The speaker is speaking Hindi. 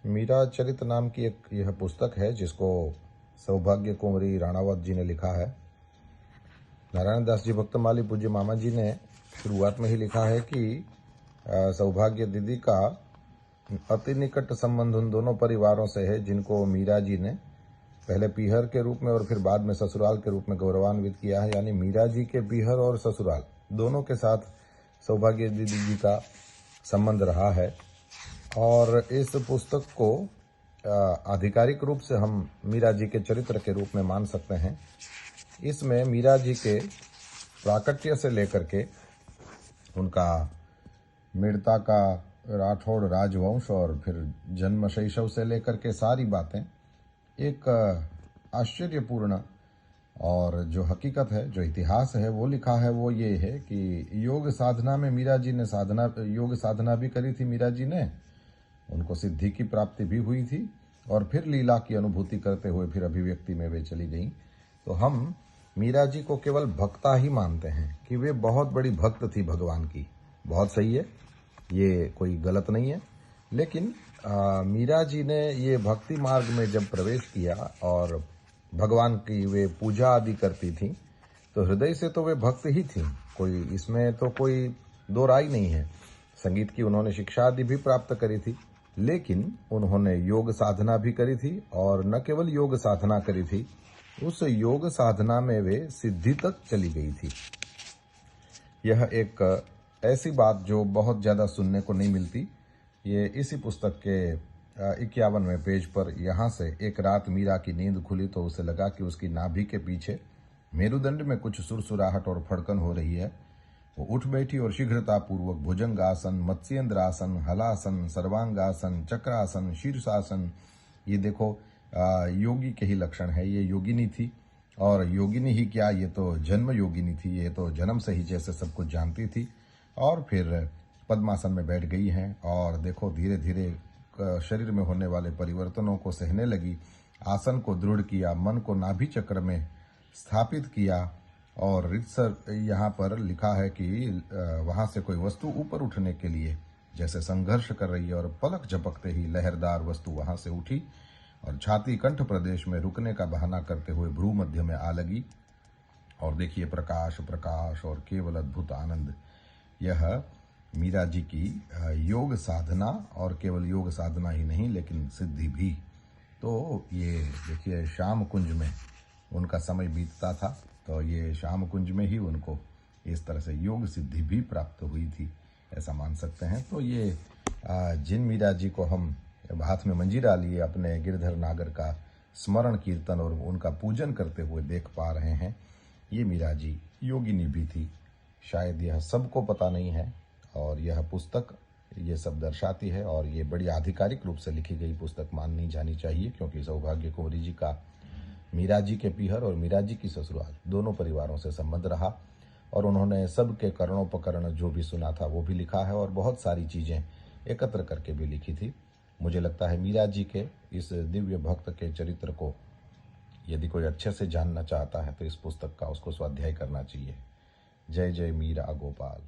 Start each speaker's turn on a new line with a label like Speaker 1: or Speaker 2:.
Speaker 1: मीरा चरित नाम की एक यह पुस्तक है जिसको सौभाग्य कुंवरी राणावत जी ने लिखा है। नारायण दास जी भक्तमाली पूज्य मामा जी ने शुरुआत में ही लिखा है कि सौभाग्य दीदी का अति निकट संबंध उन दोनों परिवारों से है जिनको मीरा जी ने पहले पीहर के रूप में और फिर बाद में ससुराल के रूप में गौरवान्वित किया है। यानी मीरा जी के पीहर और ससुराल दोनों के साथ सौभाग्य दीदी जी का संबंध रहा है। और इस पुस्तक को आधिकारिक रूप से हम मीरा जी के चरित्र के रूप में मान सकते हैं। इसमें मीरा जी के प्राकट्य से लेकर के उनका मिड़ता का राठौड़ राजवंश और फिर जन्म शैशव से लेकर के सारी बातें एक आश्चर्यपूर्ण और जो हकीकत है, जो इतिहास है वो लिखा है। वो ये है कि योग साधना में मीरा जी ने योग साधना भी करी थी। मीरा जी ने उनको सिद्धि की प्राप्ति भी हुई थी और फिर लीला की अनुभूति करते हुए फिर अभिव्यक्ति में वे चली गईं। तो हम मीरा जी को केवल भक्ता ही मानते हैं कि वे बहुत बड़ी भक्त थी भगवान की। बहुत सही है, ये कोई गलत नहीं है। लेकिन मीरा जी ने ये भक्ति मार्ग में जब प्रवेश किया और भगवान की वे पूजा आदि करती थी तो हृदय से तो वे भक्त ही थी, कोई इसमें तो कोई दो राय नहीं है। संगीत की उन्होंने शिक्षा आदि भी प्राप्त करी थी, लेकिन उन्होंने योग साधना भी करी थी और न केवल योग साधना करी थी, उस योग साधना में वे सिद्धि तक चली गई थी। यह एक ऐसी बात जो बहुत ज़्यादा सुनने को नहीं मिलती। ये इसी पुस्तक के 51वें पेज पर यहाँ से एक रात मीरा की नींद खुली तो उसे लगा कि उसकी नाभि के पीछे मेरुदंड में कुछ सुरसुराहट और फड़कन हो रही है। वो उठ बैठी और शीघ्रतापूर्वक भुजंगासन, मत्स्येंद्रासन, हलासन, सर्वांगासन, चक्रासन, शीर्षासन, ये देखो योगी के ही लक्षण है। ये योगिनी थी और योगिनी ही क्या, ये तो जन्म योगिनी थी। ये तो जन्म से ही जैसे सब कुछ जानती थी और फिर पद्मासन में बैठ गई हैं और देखो धीरे धीरे शरीर में होने वाले परिवर्तनों को सहने लगी। आसन को दृढ़ किया, मन को नाभि चक्र में स्थापित किया और रित्सर यहाँ पर लिखा है कि वहाँ से कोई वस्तु ऊपर उठने के लिए जैसे संघर्ष कर रही है और पलक झपकते ही लहरदार वस्तु वहाँ से उठी और छाती कंठ प्रदेश में रुकने का बहाना करते हुए भ्रू मध्य में आ लगी। और देखिए प्रकाश प्रकाश और केवल अद्भुत आनंद। यह मीरा जी की योग साधना और केवल योग साधना ही नहीं लेकिन सिद्धि भी। तो ये देखिए श्याम कुंज में उनका समय बीतता था, तो ये श्याम कुंज में ही उनको इस तरह से योग सिद्धि भी प्राप्त हुई थी, ऐसा मान सकते हैं। तो ये जिन मीरा जी को हम हाथ में मंजीरा लिए अपने गिरधर नागर का स्मरण कीर्तन और उनका पूजन करते हुए देख पा रहे हैं, ये मीरा जी योगिनी भी थी। शायद यह सबको पता नहीं है और यह पुस्तक ये सब दर्शाती है और ये बड़ी आधिकारिक रूप से लिखी गई पुस्तक माननी जानी चाहिए, क्योंकि सौभाग्य कुंवरी जी का मीरा जी के पीहर और मीरा जी की ससुराल दोनों परिवारों से संबंध रहा और उन्होंने सबके कर्णोपकर्ण जो भी सुना था वो भी लिखा है और बहुत सारी चीज़ें एकत्र करके भी लिखी थी। मुझे लगता है मीरा जी के इस दिव्य भक्त के चरित्र को यदि कोई अच्छे से जानना चाहता है तो इस पुस्तक का उसको स्वाध्याय करना चाहिए। जय जय मीरा गोपाल।